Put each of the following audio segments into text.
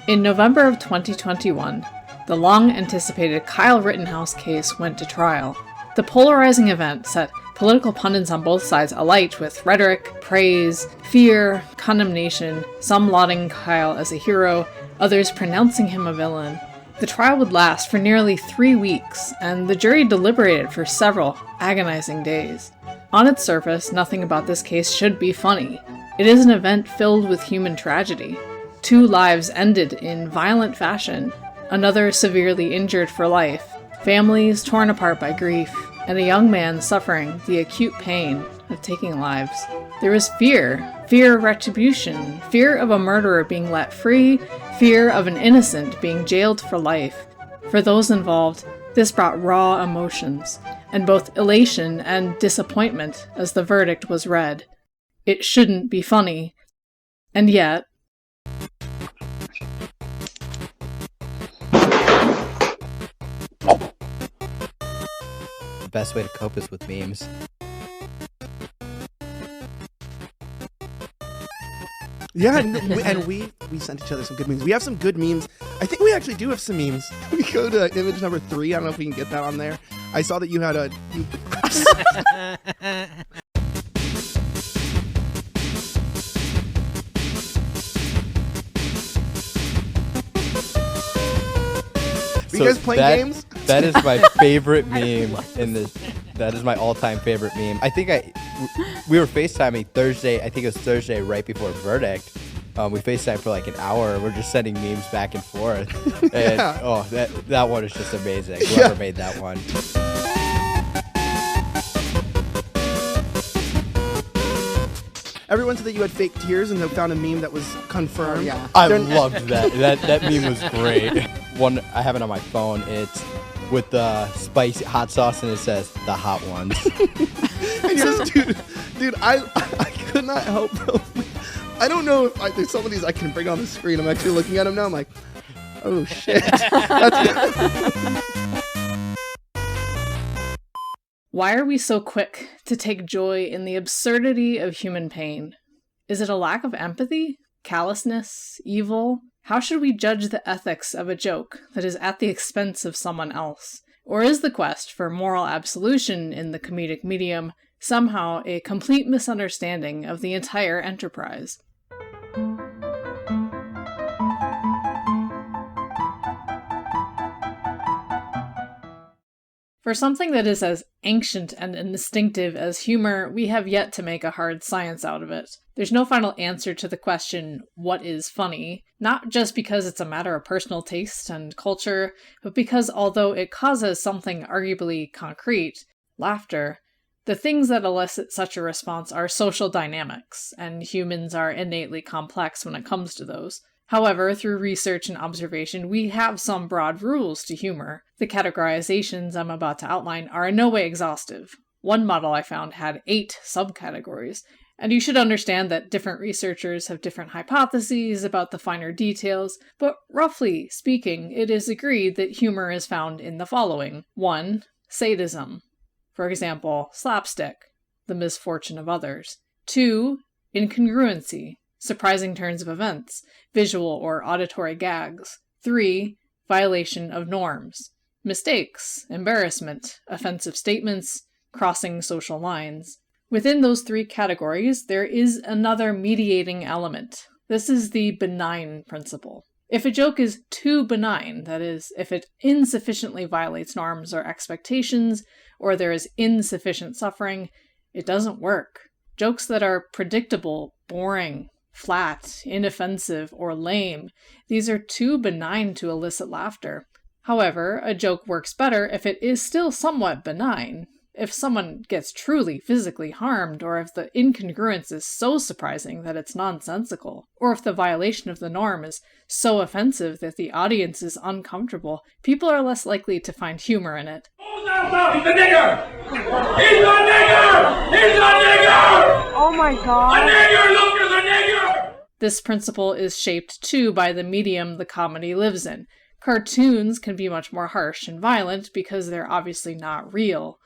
In November of 2021, the long-anticipated Kyle Rittenhouse case went to trial. The polarizing event set political pundits on both sides alight with rhetoric, praise, fear, condemnation, some lauding Kyle as a hero, others pronouncing him a villain. The trial would last for nearly 3 weeks, and the jury deliberated for several agonizing days. On its surface, nothing about this case should be funny. It is an event filled with human tragedy. 2 lives ended in violent fashion, another severely injured for life, families torn apart by grief, and a young man suffering the acute pain of taking lives. There was fear of retribution, fear of a murderer being let free, fear of an innocent being jailed for life. For those involved, this brought raw emotions, and both elation and disappointment as the verdict was read. It shouldn't be funny, and yet... The best way to cope is with memes. Yeah, and we sent each other some good memes. We have some good memes. I think we actually do have some memes. We go to image number 3. I don't know if we can get that on there. I saw that you had a... You guys playing games? That is my favorite meme in this. That is my all-time favorite meme. I think we were FaceTiming Thursday. I think it was Thursday right before verdict. We FaceTimed for like an hour. We're just sending memes back and forth. And oh, that one is just amazing. Whoever made that one. Everyone said that you had fake tears and they found a meme that was confirmed. Oh, yeah. I loved that. That meme was great. One, I have it on my phone. It's with the spicy hot sauce and it says the hot ones. And dude, I could not help though. I don't know if there's some of these I can bring on the screen. I'm actually looking at them now. I'm like, oh shit. Why are we so quick to take joy in the absurdity of human pain? Is it a lack of empathy? Callousness? Evil? How should we judge the ethics of a joke that is at the expense of someone else? Or is the quest for moral absolution in the comedic medium somehow a complete misunderstanding of the entire enterprise? For something that is as ancient and instinctive as humor, we have yet to make a hard science out of it. There's no final answer to the question, what is funny? Not just because it's a matter of personal taste and culture, but because although it causes something arguably concrete, laughter, the things that elicit such a response are social dynamics, and humans are innately complex when it comes to those. However, through research and observation, we have some broad rules to humor. The categorizations I'm about to outline are in no way exhaustive. One model I found had 8 subcategories, and you should understand that different researchers have different hypotheses about the finer details, but roughly speaking, it is agreed that humor is found in the following. 1. Sadism. For example, slapstick, the misfortune of others. 2. Incongruency, surprising turns of events, visual or auditory gags. 3. Violation of norms, mistakes, embarrassment, offensive statements, crossing social lines. Within those 3 categories, there is another mediating element. This is the benign principle. If a joke is too benign, that is, if it insufficiently violates norms or expectations, or there is insufficient suffering, it doesn't work. Jokes that are predictable, boring, flat, inoffensive, or lame, these are too benign to elicit laughter. However, a joke works better if it is still somewhat benign. If someone gets truly physically harmed, or if the incongruence is so surprising that it's nonsensical, or if the violation of the norm is so offensive that the audience is uncomfortable, people are less likely to find humor in it. He's a nigger! He's a nigger! He's a nigger! Oh my god! A nigger! Look at the nigger! This principle is shaped too by the medium the comedy lives in. Cartoons can be much more harsh and violent because they're obviously not real.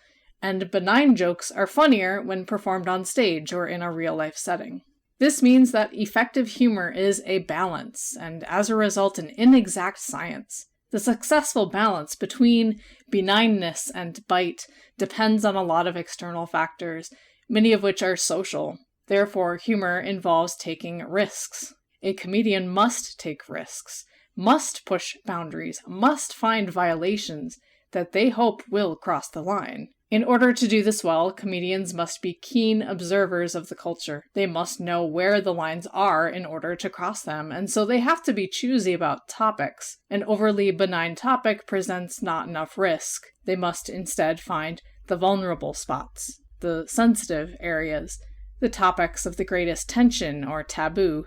And benign jokes are funnier when performed on stage or in a real-life setting. This means that effective humor is a balance, and as a result, an inexact science. The successful balance between benignness and bite depends on a lot of external factors, many of which are social. Therefore, humor involves taking risks. A comedian must take risks, must push boundaries, must find violations that they hope will cross the line. In order to do this well, comedians must be keen observers of the culture. They must know where the lines are in order to cross them, and so they have to be choosy about topics. An overly benign topic presents not enough risk. They must instead find the vulnerable spots, the sensitive areas, the topics of the greatest tension or taboo.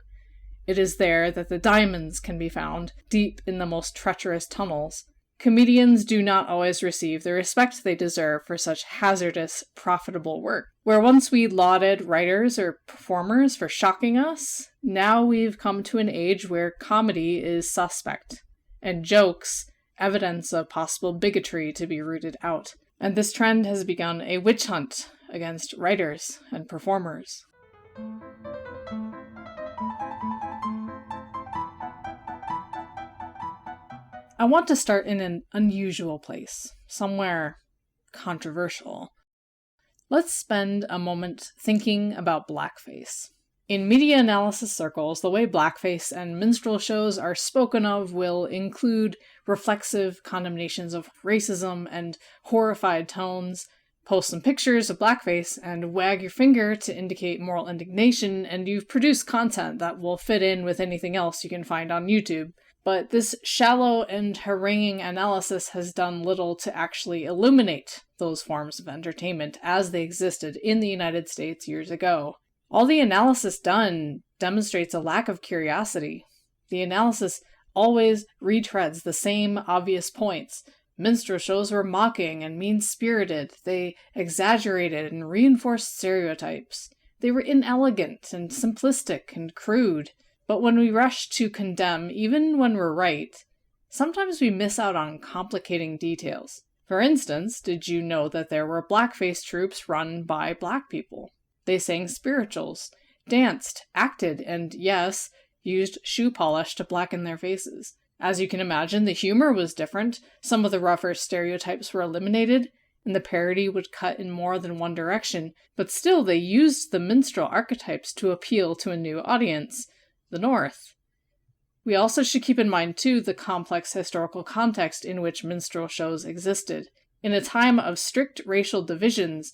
It is there that the diamonds can be found, deep in the most treacherous tunnels. Comedians do not always receive the respect they deserve for such hazardous, profitable work. Where once we lauded writers or performers for shocking us, now we've come to an age where comedy is suspect, and jokes evidence of possible bigotry to be rooted out. And this trend has begun a witch hunt against writers and performers. I want to start in an unusual place, somewhere controversial. Let's spend a moment thinking about blackface. In media analysis circles, the way blackface and minstrel shows are spoken of will include reflexive condemnations of racism and horrified tones. Post some pictures of blackface and wag your finger to indicate moral indignation, and you've produced content that will fit in with anything else you can find on YouTube. But this shallow and haranguing analysis has done little to actually illuminate those forms of entertainment as they existed in the United States years ago. All the analysis done demonstrates a lack of curiosity. The analysis always retreads the same obvious points. Minstrel shows were mocking and mean-spirited. They exaggerated and reinforced stereotypes. They were inelegant and simplistic and crude. But when we rush to condemn, even when we're right, sometimes we miss out on complicating details. For instance, did you know that there were blackface troupes run by black people? They sang spirituals, danced, acted, and, yes, used shoe polish to blacken their faces. As you can imagine, the humor was different. Some of the rougher stereotypes were eliminated, and the parody would cut in more than one direction, but still they used the minstrel archetypes to appeal to a new audience. The North. We also should keep in mind, too, the complex historical context in which minstrel shows existed. In a time of strict racial divisions,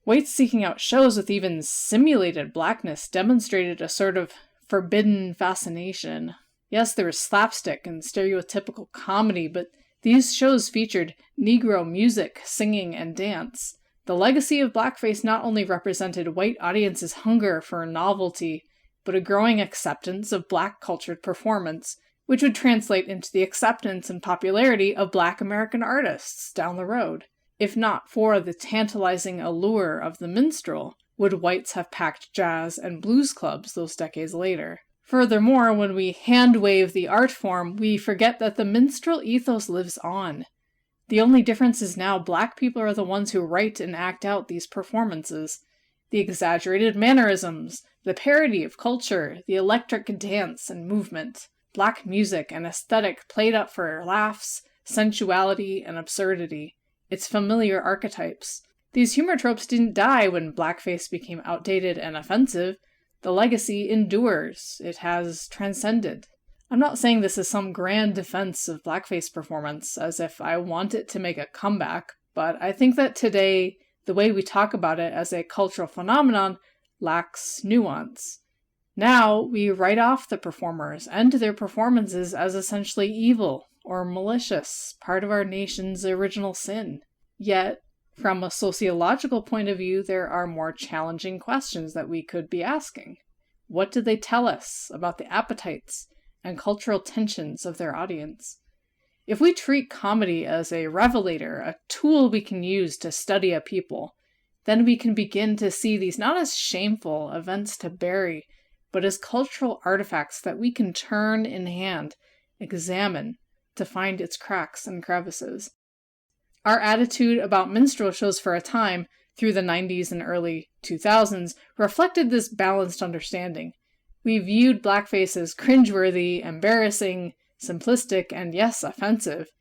whites seeking out shows with even simulated blackness demonstrated a sort of forbidden fascination. Yes, there was slapstick and stereotypical comedy, but these shows featured Negro music, singing, and dance. The legacy of blackface not only represented white audiences' hunger for novelty, but a growing acceptance of black-cultured performance, which would translate into the acceptance and popularity of black American artists down the road. If not for the tantalizing allure of the minstrel, would whites have packed jazz and blues clubs those decades later? Furthermore, when we hand-wave the art form, we forget that the minstrel ethos lives on. The only difference is now black people are the ones who write and act out these performances. The exaggerated mannerisms, the parody of culture, the electric dance and movement, black music and aesthetic played up for laughs, sensuality, and absurdity. Its familiar archetypes. These humor tropes didn't die when blackface became outdated and offensive. The legacy endures. It has transcended. I'm not saying this is some grand defense of blackface performance, as if I want it to make a comeback, but I think that today, the way we talk about it as a cultural phenomenon lacks nuance. Now, we write off the performers and their performances as essentially evil or malicious, part of our nation's original sin. Yet, from a sociological point of view, there are more challenging questions that we could be asking. What do they tell us about the appetites and cultural tensions of their audience? If we treat comedy as a revelator, a tool we can use to study a people, then we can begin to see these not as shameful events to bury, but as cultural artifacts that we can turn in hand, examine, to find its cracks and crevices. Our attitude about minstrel shows for a time, through the 90s and early 2000s, reflected this balanced understanding. We viewed blackface as cringeworthy, embarrassing, simplistic, and yes, offensive.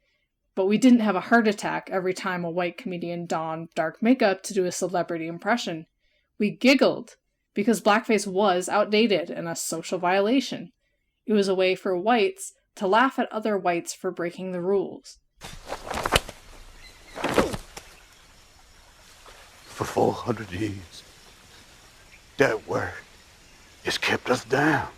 But we didn't have a heart attack every time a white comedian donned dark makeup to do a celebrity impression. We giggled, because blackface was outdated and a social violation. It was a way for whites to laugh at other whites for breaking the rules. For 400 years, that word has kept us down.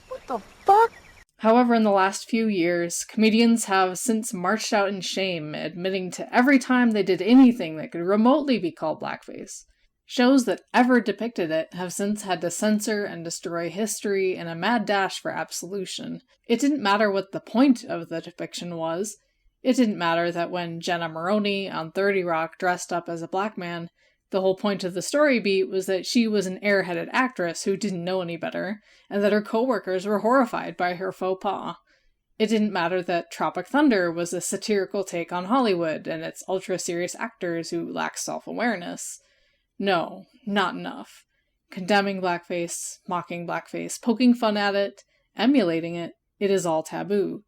What the fuck? However, in the last few years, comedians have since marched out in shame, admitting to every time they did anything that could remotely be called blackface. Shows that ever depicted it have since had to censor and destroy history in a mad dash for absolution. It didn't matter what the point of the depiction was. It didn't matter that when Jenna Maroney on 30 Rock dressed up as a black man, the whole point of the story beat was that she was an airheaded actress who didn't know any better, and that her coworkers were horrified by her faux pas. It didn't matter that Tropic Thunder was a satirical take on Hollywood and its ultra-serious actors who lack self-awareness. No, not enough. Condemning blackface, mocking blackface, poking fun at it, emulating it, it is all taboo.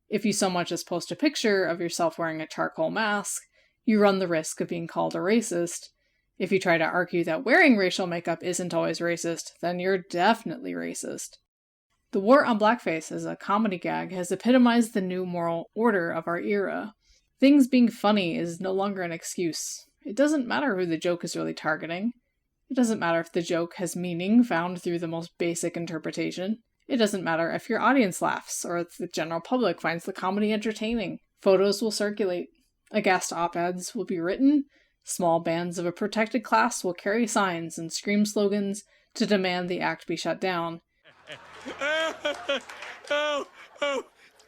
If you so much as post a picture of yourself wearing a charcoal mask, you run the risk of being called a racist. If you try to argue that wearing racial makeup isn't always racist, then you're definitely racist. The war on blackface as a comedy gag has epitomized the new moral order of our era. Things being funny is no longer an excuse. It doesn't matter who the joke is really targeting. It doesn't matter if the joke has meaning found through the most basic interpretation. It doesn't matter if your audience laughs or if the general public finds the comedy entertaining. Photos will circulate. Aghast op-eds will be written. Small bands of a protected class will carry signs and scream slogans to demand the act be shut down.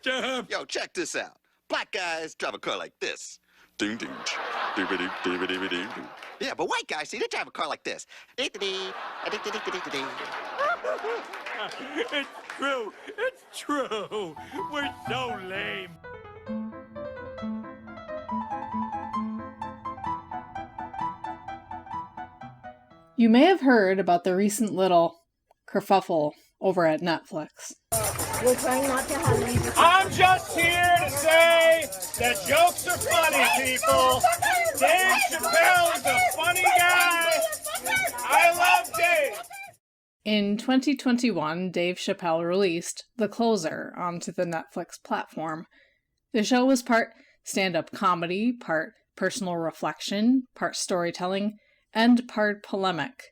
Yo, check this out. Black guys drive a car like this. Ding ding. Ding-a-ding, ding-a-ding, ding. Yeah, but white guys, see, they drive a car like this. It's true. It's true. We're so lame. You may have heard about the recent little kerfuffle over at Netflix. We're trying not to have any. I'm just here to say that jokes are funny, people. Dave Chappelle is a funny guy. I love Dave. In 2021, Dave Chappelle released The Closer onto the Netflix platform. The show was part stand-up comedy, part personal reflection, part storytelling, and part polemic.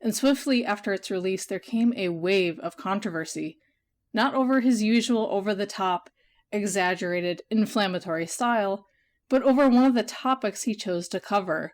And swiftly after its release, there came a wave of controversy, not over his usual over-the-top, exaggerated, inflammatory style, but over one of the topics he chose to cover.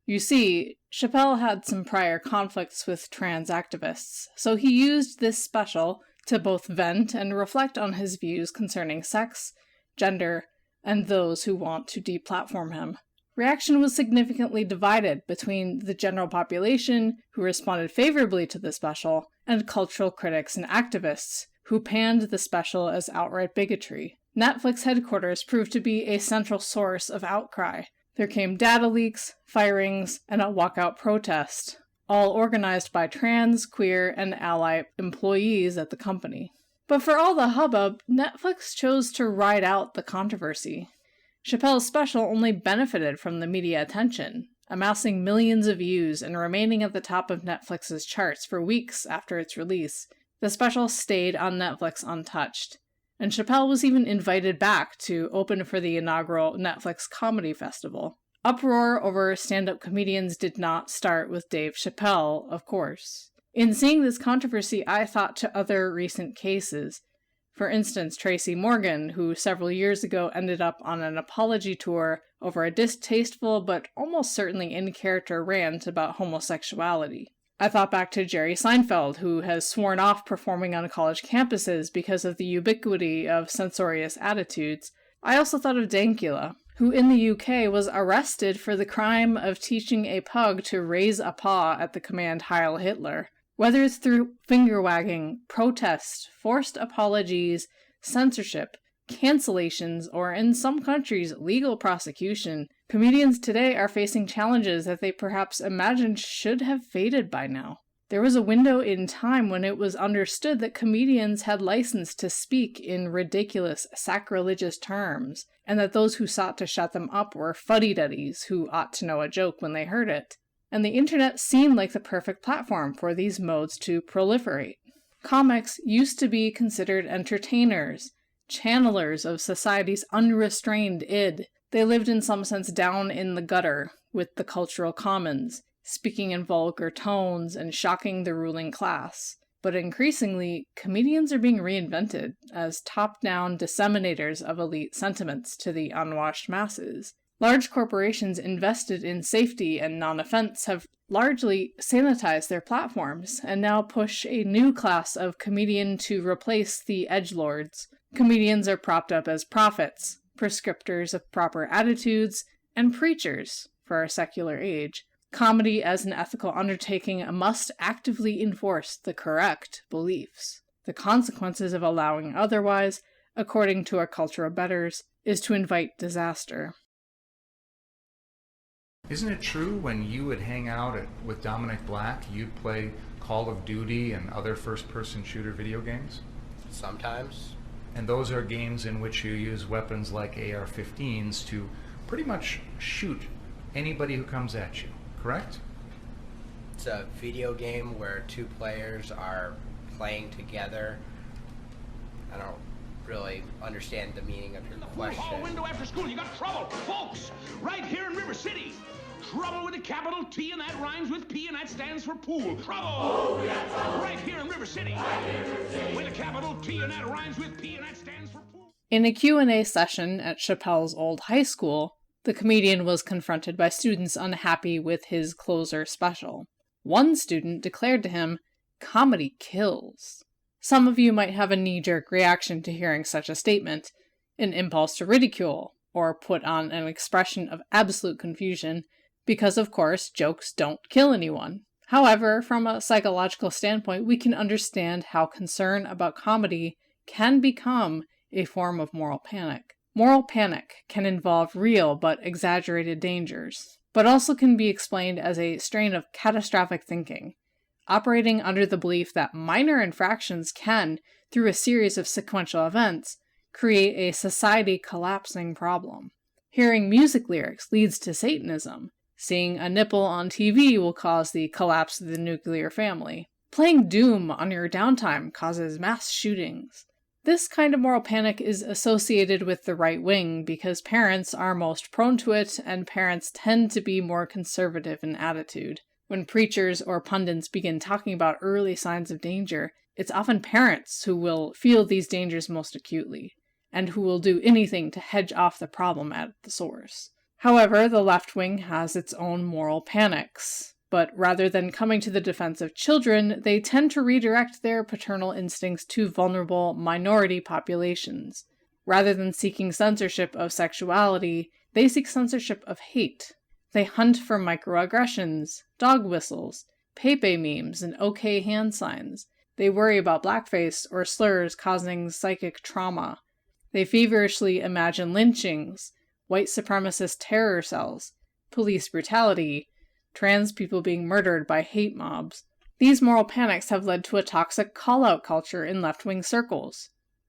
You see, Chappelle had some prior conflicts with trans activists, so he used this special to both vent and reflect on his views concerning sex, gender, and those who want to deplatform him. Reaction was significantly divided between the general population, who responded favorably to the special, and cultural critics and activists, who panned the special as outright bigotry. Netflix headquarters proved to be a central source of outcry. There came data leaks, firings, and a walkout protest, all organized by trans, queer, and ally employees at the company. But for all the hubbub, Netflix chose to ride out the controversy. Chappelle's special only benefited from the media attention, amassing millions of views and remaining at the top of Netflix's charts for weeks after its release. The special stayed on Netflix untouched, and Chappelle was even invited back to open for the inaugural Netflix Comedy Festival. Uproar over stand-up comedians did not start with Dave Chappelle, of course. In seeing this controversy, I thought to other recent cases. For instance, Tracy Morgan, who several years ago ended up on an apology tour over a distasteful but almost certainly in-character rant about homosexuality. I thought back to Jerry Seinfeld, who has sworn off performing on college campuses because of the ubiquity of censorious attitudes. I also thought of Dankula, who in the UK was arrested for the crime of teaching a pug to raise a paw at the command Heil Hitler. Whether it's through finger-wagging, protest, forced apologies, censorship, cancellations, or in some countries, legal prosecution, comedians today are facing challenges that they perhaps imagined should have faded by now. There was a window in time when it was understood that comedians had license to speak in ridiculous, sacrilegious terms, and that those who sought to shut them up were fuddy-duddies who ought to know a joke when they heard it. And the internet seemed like the perfect platform for these modes to proliferate. Comics used to be considered entertainers, channelers of society's unrestrained id. They lived in some sense down in the gutter with the cultural commons, speaking in vulgar tones and shocking the ruling class. But increasingly, comedians are being reinvented as top-down disseminators of elite sentiments to the unwashed masses. Large corporations invested in safety and non-offense have largely sanitized their platforms and now push a new class of comedian to replace the edgelords. Comedians are propped up as prophets, prescriptors of proper attitudes, and preachers for our secular age. Comedy as an ethical undertaking must actively enforce the correct beliefs. The consequences of allowing otherwise, according to our cultural betters, is to invite disaster. Isn't it true when you would hang out with Dominic Black, you'd play Call of Duty and other first-person shooter video games? Sometimes. And those are games in which you use weapons like AR-15s to pretty much shoot anybody who comes at you, correct? It's a video game where two players are playing together. I don't really understand the meaning of your question. Hall window after school, you got trouble, folks, right here in River City. Trouble with a capital T, and that rhymes with P, and that stands for pool. Trouble! Oh, we got trouble. Right here in River City. With a capital T, and that rhymes with P, and that stands for pool. In a Q&A session at Chappelle's old high school, the comedian was confronted by students unhappy with his closer special. One student declared to him, "Comedy kills." Some of you might have a knee-jerk reaction to hearing such a statement, an impulse to ridicule, or put on an expression of absolute confusion, because of course jokes don't kill anyone. However, from a psychological standpoint, we can understand how concern about comedy can become a form of moral panic. Moral panic can involve real but exaggerated dangers, but also can be explained as a strain of catastrophic thinking, operating under the belief that minor infractions can, through a series of sequential events, create a society-collapsing problem. Hearing music lyrics leads to Satanism. Seeing a nipple on TV will cause the collapse of the nuclear family. Playing Doom on your downtime causes mass shootings. This kind of moral panic is associated with the right wing because parents are most prone to it, and parents tend to be more conservative in attitude. When preachers or pundits begin talking about early signs of danger, it's often parents who will feel these dangers most acutely, and who will do anything to hedge off the problem at the source. However, the left wing has its own moral panics, but rather than coming to the defense of children, they tend to redirect their paternal instincts to vulnerable minority populations. Rather than seeking censorship of sexuality, they seek censorship of hate. They hunt for microaggressions, dog whistles, Pepe memes, and okay hand signs. They worry about blackface or slurs causing psychic trauma. They feverishly imagine lynchings, white supremacist terror cells, police brutality, trans people being murdered by hate mobs. These moral panics have led to a toxic call-out culture in left-wing circles,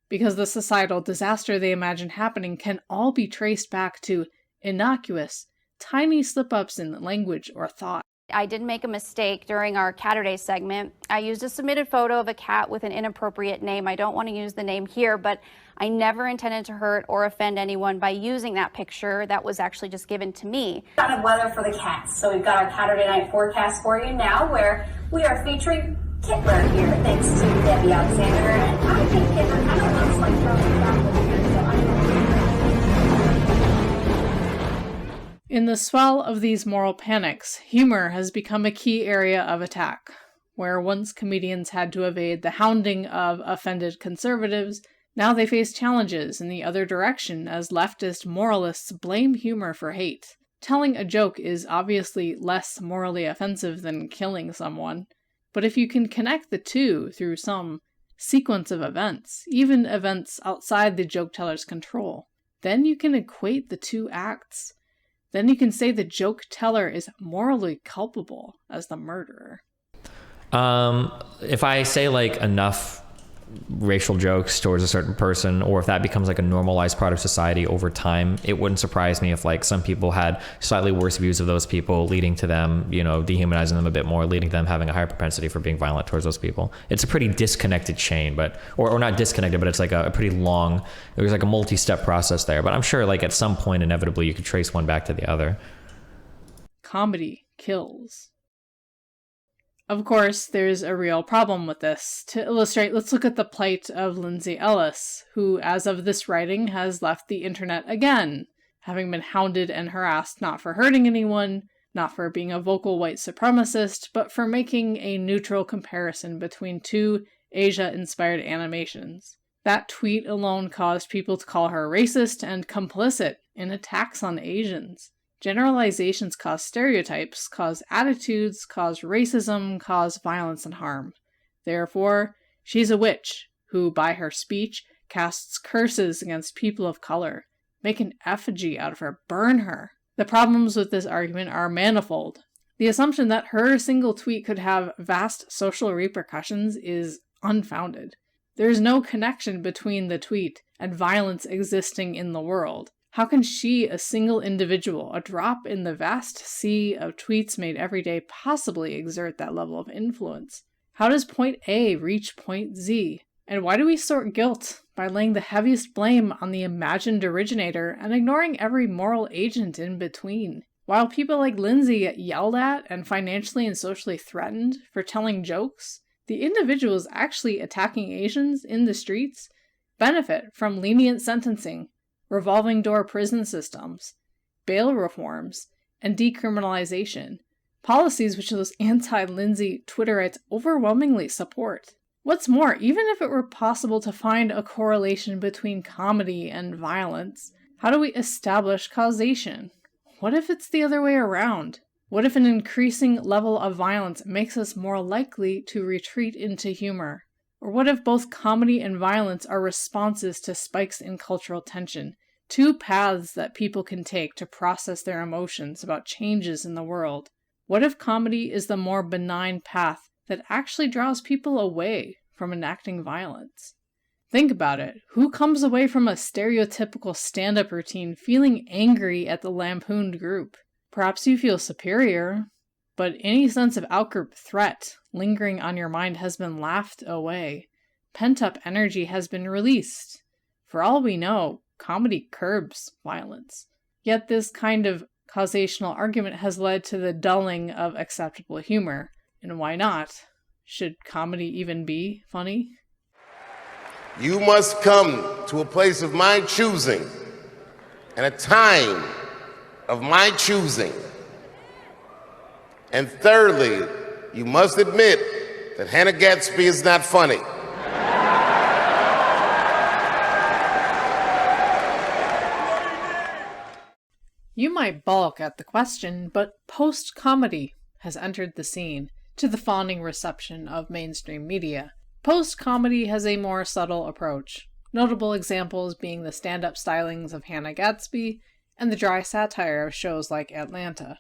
because the societal disaster they imagine happening can all be traced back to innocuous, tiny slip-ups in language or thought. I did make a mistake during our Catterday segment. I used a submitted photo of a cat with an inappropriate name. I don't want to use the name here, but I never intended to hurt or offend anyone by using that picture that was actually just given to me. Kind of weather for the cats. So we've got our Catterday night forecast for you now, where we are featuring Kittler here, thanks to Debbie Alexander. And I think Kittler kind of looks like Frozen Chocolate here, so I'm In the swell of these moral panics, humor has become a key area of attack. Where once comedians had to evade the hounding of offended conservatives, now they face challenges in the other direction as leftist moralists blame humor for hate. Telling a joke is obviously less morally offensive than killing someone, but if you can connect the two through some sequence of events, even events outside the joke teller's control, then you can equate the two acts. Then you can say the joke teller is morally culpable as the murderer. If I say like enough racial jokes towards a certain person, or if that becomes like a normalized part of society over time, it wouldn't surprise me if like some people had slightly worse views of those people, leading to them, you know, dehumanizing them a bit more, leading to them having a higher propensity for being violent towards those people. It's a pretty disconnected chain, but or not disconnected, but it's like a pretty long, there's like a multi-step process there. But I'm sure like at some point inevitably you could trace one back to the other. Comedy kills. Of course, there's a real problem with this. To illustrate, let's look at the plight of Lindsay Ellis, who, as of this writing, has left the internet again, having been hounded and harassed not for hurting anyone, not for being a vocal white supremacist, but for making a neutral comparison between two Asia-inspired animations. That tweet alone caused people to call her racist and complicit in attacks on Asians. Generalizations cause stereotypes, cause attitudes, cause racism, cause violence and harm. Therefore, she's a witch who, by her speech, casts curses against people of color. Make an effigy out of her, burn her. The problems with this argument are manifold. The assumption that her single tweet could have vast social repercussions is unfounded. There is no connection between the tweet and violence existing in the world. How can she, a single individual, a drop in the vast sea of tweets made every day, possibly exert that level of influence? How does point A reach point Z? And why do we sort guilt by laying the heaviest blame on the imagined originator and ignoring every moral agent in between? While people like Lindsay get yelled at and financially and socially threatened for telling jokes, the individuals actually attacking Asians in the streets benefit from lenient sentencing, revolving door prison systems, bail reforms, and decriminalization, policies which those anti-Lindsay Twitterites overwhelmingly support. What's more, even if it were possible to find a correlation between comedy and violence, how do we establish causation? What if it's the other way around? What if an increasing level of violence makes us more likely to retreat into humor? Or what if both comedy and violence are responses to spikes in cultural tension, two paths that people can take to process their emotions about changes in the world? What if comedy is the more benign path that actually draws people away from enacting violence? Think about it. Who comes away from a stereotypical stand-up routine feeling angry at the lampooned group? Perhaps you feel superior, but any sense of outgroup threat lingering on your mind has been laughed away. Pent-up energy has been released. For all we know, comedy curbs violence. Yet this kind of causational argument has led to the dulling of acceptable humor. And why not? Should comedy even be funny? You must come to a place of my choosing and a time of my choosing. And thirdly, you must admit that Hannah Gadsby is not funny. You might balk at the question, but post-comedy has entered the scene, to the fawning reception of mainstream media. Post-comedy has a more subtle approach, notable examples being the stand-up stylings of Hannah Gadsby and the dry satire of shows like Atlanta.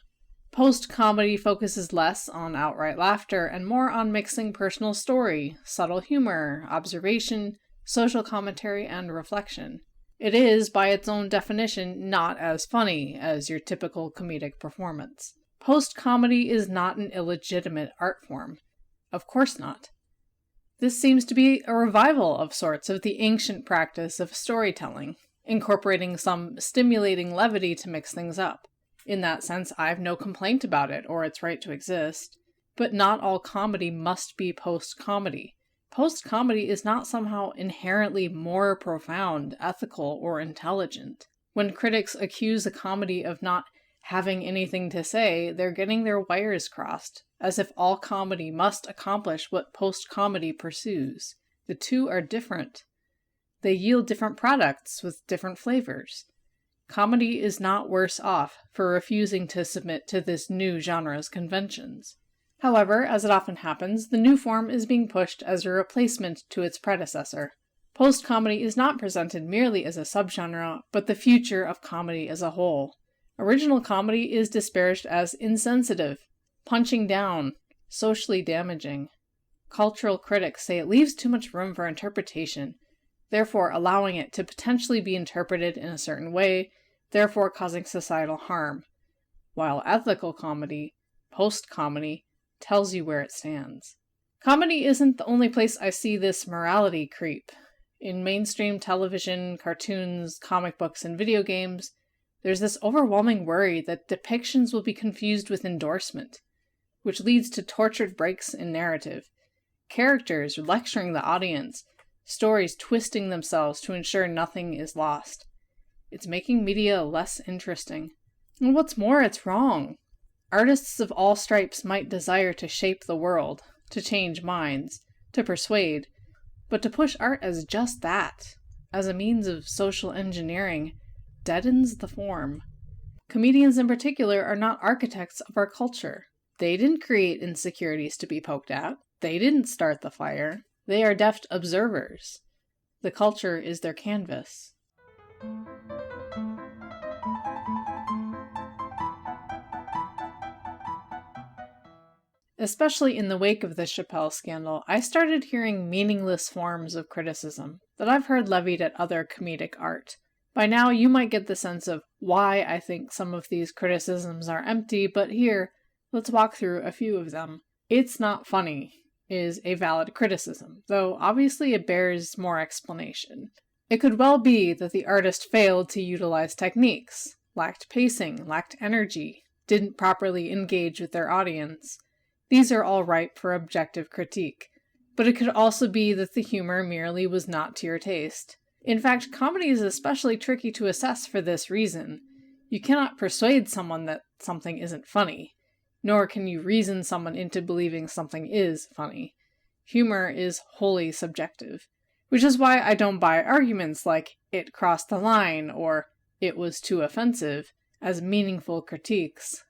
Post-comedy focuses less on outright laughter and more on mixing personal story, subtle humor, observation, social commentary, and reflection. It is, by its own definition, not as funny as your typical comedic performance. Post-comedy is not an illegitimate art form. Of course not. This seems to be a revival of sorts of the ancient practice of storytelling, incorporating some stimulating levity to mix things up. In that sense, I have no complaint about it or its right to exist. But not all comedy must be post-comedy. Post-comedy is not somehow inherently more profound, ethical, or intelligent. When critics accuse a comedy of not having anything to say, they're getting their wires crossed, as if all comedy must accomplish what post-comedy pursues. The two are different. They yield different products with different flavors. Comedy is not worse off for refusing to submit to this new genre's conventions. However, as it often happens, the new form is being pushed as a replacement to its predecessor. Post-comedy is not presented merely as a subgenre, but the future of comedy as a whole. Original comedy is disparaged as insensitive, punching down, socially damaging. Cultural critics say it leaves too much room for interpretation, therefore allowing it to potentially be interpreted in a certain way, therefore causing societal harm, while ethical comedy, post-comedy, tells you where it stands. Comedy isn't the only place I see this morality creep. In mainstream television, cartoons, comic books, and video games, there's this overwhelming worry that depictions will be confused with endorsement, which leads to tortured breaks in narrative, characters lecturing the audience, stories twisting themselves to ensure nothing is lost. It's making media less interesting. And what's more, it's wrong. Artists of all stripes might desire to shape the world, to change minds, to persuade, but to push art as just that, as a means of social engineering, deadens the form. Comedians in particular are not architects of our culture. They didn't create insecurities to be poked at. They didn't start the fire. They are deft observers. The culture is their canvas. Especially in the wake of the Chappelle scandal, I started hearing meaningless forms of criticism that I've heard levied at other comedic art. By now, you might get the sense of why I think some of these criticisms are empty, but here, let's walk through a few of them. It's not funny is a valid criticism, though obviously it bears more explanation. It could well be that the artist failed to utilize techniques, lacked pacing, lacked energy, didn't properly engage with their audience. These are all ripe for objective critique. But it could also be that the humor merely was not to your taste. In fact, comedy is especially tricky to assess for this reason. You cannot persuade someone that something isn't funny, nor can you reason someone into believing something is funny. Humor is wholly subjective, which is why I don't buy arguments like "it crossed the line" or "it was too offensive" as meaningful critiques.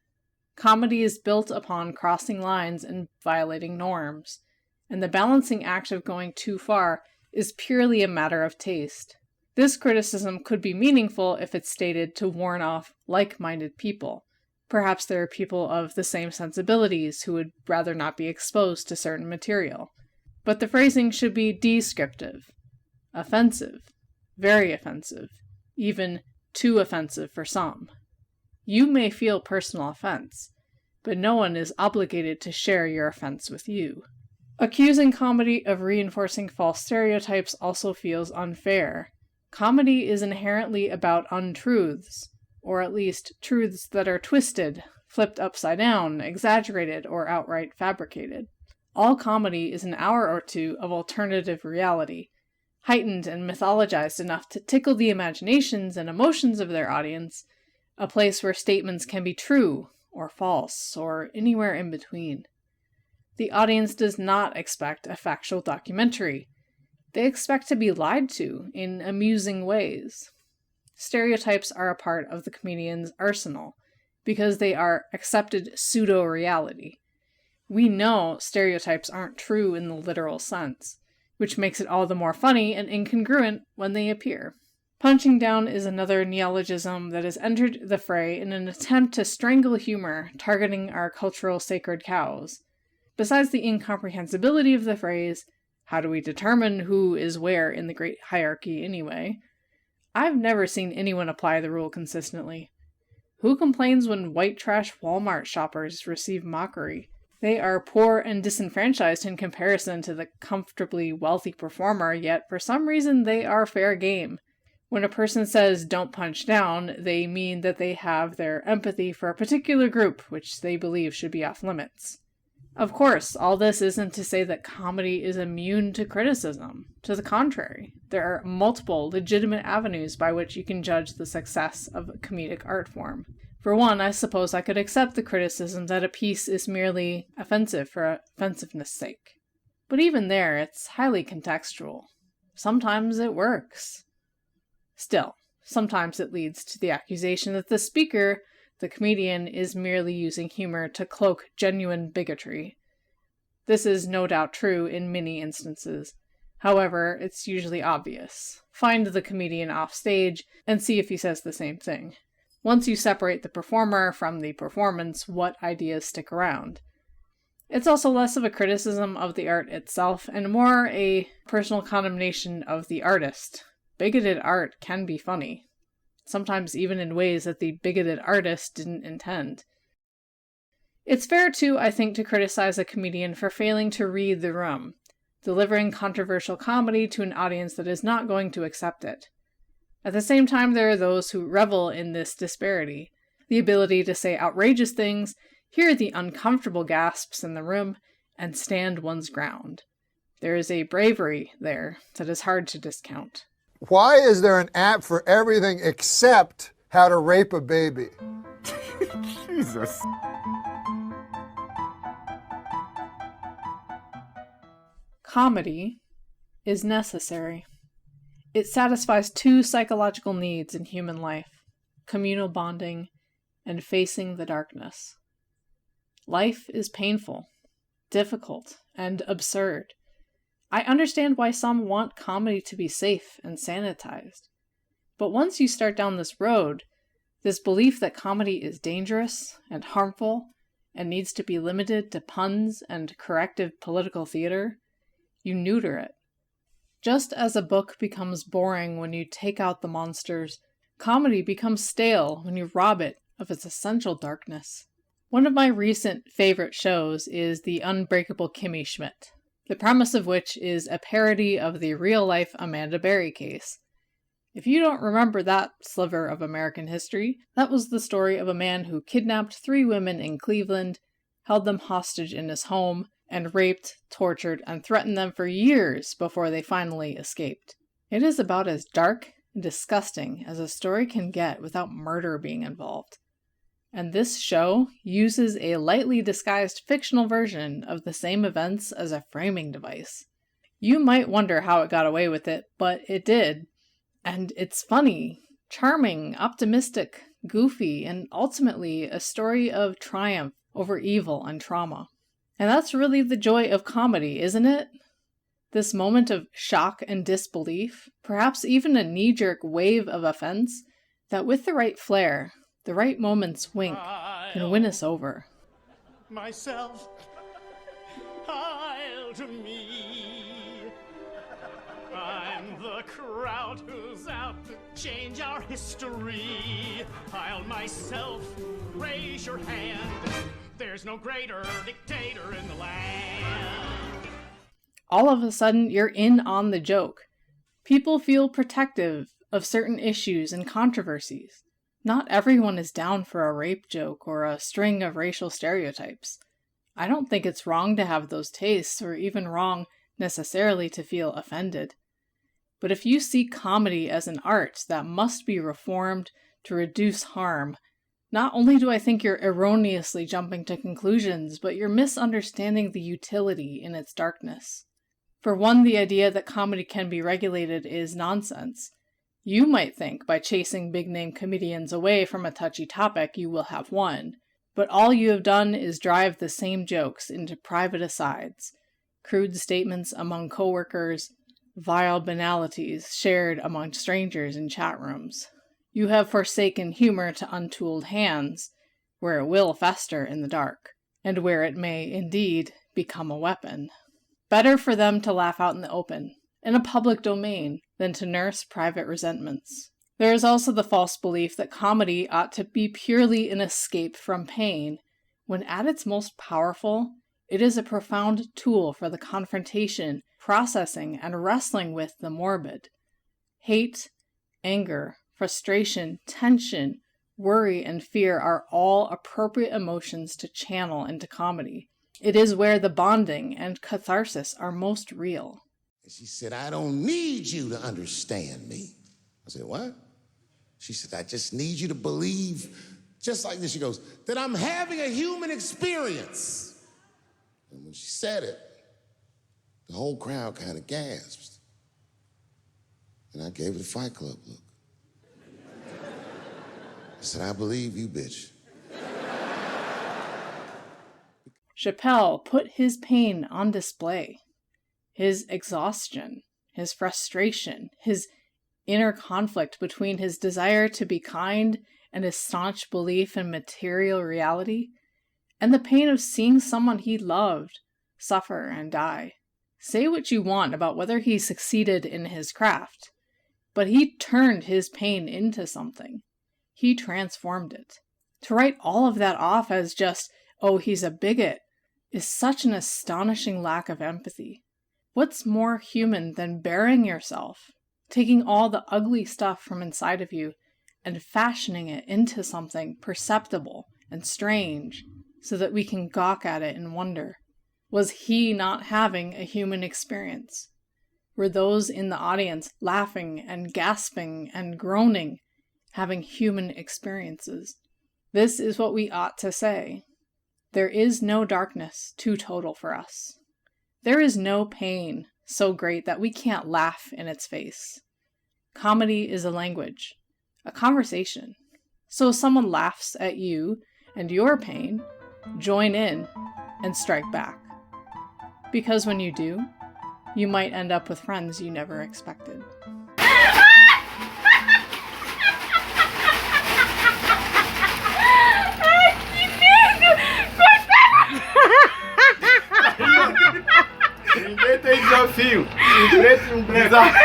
Comedy is built upon crossing lines and violating norms, and the balancing act of going too far is purely a matter of taste. This criticism could be meaningful if it's stated to warn off like-minded people. Perhaps there are people of the same sensibilities who would rather not be exposed to certain material. But the phrasing should be descriptive, offensive, very offensive, even too offensive for some. You may feel personal offense, but no one is obligated to share your offense with you. Accusing comedy of reinforcing false stereotypes also feels unfair. Comedy is inherently about untruths, or at least truths that are twisted, flipped upside down, exaggerated, or outright fabricated. All comedy is an hour or two of alternative reality, heightened and mythologized enough to tickle the imaginations and emotions of their audience, a place where statements can be true, or false, or anywhere in between. The audience does not expect a factual documentary. They expect to be lied to in amusing ways. Stereotypes are a part of the comedian's arsenal, because they are accepted pseudo-reality. We know stereotypes aren't true in the literal sense, which makes it all the more funny and incongruent when they appear. Punching down is another neologism that has entered the fray in an attempt to strangle humor, targeting our cultural sacred cows. Besides the incomprehensibility of the phrase, how do we determine who is where in the great hierarchy anyway? I've never seen anyone apply the rule consistently. Who complains when white trash Walmart shoppers receive mockery? They are poor and disenfranchised in comparison to the comfortably wealthy performer, yet for some reason they are fair game. When a person says "don't punch down," they mean that they have their empathy for a particular group which they believe should be off limits. Of course, all this isn't to say that comedy is immune to criticism. To the contrary, there are multiple legitimate avenues by which you can judge the success of a comedic art form. For one, I suppose I could accept the criticism that a piece is merely offensive for offensiveness' sake. But even there, it's highly contextual. Sometimes it works. Still, sometimes it leads to the accusation that the speaker, the comedian, is merely using humor to cloak genuine bigotry. This is no doubt true in many instances. However, it's usually obvious. Find the comedian off stage and see if he says the same thing. Once you separate the performer from the performance, what ideas stick around? It's also less of a criticism of the art itself and more a personal condemnation of the artist. Bigoted art can be funny, sometimes even in ways that the bigoted artist didn't intend. It's fair too, I think, to criticize a comedian for failing to read the room, delivering controversial comedy to an audience that is not going to accept it. At the same time, there are those who revel in this disparity, the ability to say outrageous things, hear the uncomfortable gasps in the room, and stand one's ground. There is a bravery there that is hard to discount. Why is there an app for everything except how to rape a baby? Jesus. Comedy is necessary. It satisfies two psychological needs in human life: communal bonding and facing the darkness. Life is painful, difficult, and absurd. I understand why some want comedy to be safe and sanitized. But once you start down this road, this belief that comedy is dangerous and harmful and needs to be limited to puns and corrective political theater, you neuter it. Just as a book becomes boring when you take out the monsters, comedy becomes stale when you rob it of its essential darkness. One of my recent favorite shows is The Unbreakable Kimmy Schmidt, the premise of which is a parody of the real-life Amanda Berry case. If you don't remember that sliver of American history, that was the story of a man who kidnapped 3 women in Cleveland, held them hostage in his home, and raped, tortured, and threatened them for years before they finally escaped. It is about as dark and disgusting as a story can get without murder being involved. And this show uses a lightly disguised fictional version of the same events as a framing device. You might wonder how it got away with it, but it did. And it's funny, charming, optimistic, goofy, and ultimately a story of triumph over evil and trauma. And that's really the joy of comedy, isn't it? This moment of shock and disbelief, perhaps even a knee-jerk wave of offense, that with the right flair, the right moment's wink, can win us over. Myself, I'll to me. I'm the crowd who's out to change our history. I'll myself, raise your hand. There's no greater dictator in the land. All of a sudden, you're in on the joke. People feel protective of certain issues and controversies. Not everyone is down for a rape joke or a string of racial stereotypes. I don't think it's wrong to have those tastes, or even wrong necessarily to feel offended. But if you see comedy as an art that must be reformed to reduce harm, not only do I think you're erroneously jumping to conclusions, but you're misunderstanding the utility in its darkness. For one, the idea that comedy can be regulated is nonsense. You might think by chasing big-name comedians away from a touchy topic you will have won, but all you have done is drive the same jokes into private asides, crude statements among coworkers, vile banalities shared among strangers in chat rooms. You have forsaken humor to untooled hands, where it will fester in the dark, and where it may, indeed, become a weapon. Better for them to laugh out in the open, in a public domain, than to nurse private resentments. There is also the false belief that comedy ought to be purely an escape from pain, when at its most powerful, it is a profound tool for the confrontation, processing, and wrestling with the morbid. Hate, anger, frustration, tension, worry, and fear are all appropriate emotions to channel into comedy. It is where the bonding and catharsis are most real. And she said, I don't need you to understand me. I said, what? She said, I just need you to believe, just like this, she goes, that I'm having a human experience. And when she said it, the whole crowd kind of gasped. And I gave it a Fight Club look. I said, I believe you, bitch. Chappelle put his pain on display. His exhaustion, his frustration, his inner conflict between his desire to be kind and his staunch belief in material reality, and the pain of seeing someone he loved suffer and die. Say what you want about whether he succeeded in his craft, but he turned his pain into something. He transformed it. To write all of that off as just, oh, he's a bigot, is such an astonishing lack of empathy. What's more human than burying yourself, taking all the ugly stuff from inside of you and fashioning it into something perceptible and strange so that we can gawk at it and wonder? Was he not having a human experience? Were those in the audience laughing and gasping and groaning, having human experiences? This is what we ought to say. There is no darkness too total for us. There is no pain so great that we can't laugh in its face. Comedy is a language, a conversation. So if someone laughs at you and your pain, join in and strike back. Because when you do, you might end up with friends you never expected. Ninguém tem desafio. Ninguém tem um desafio.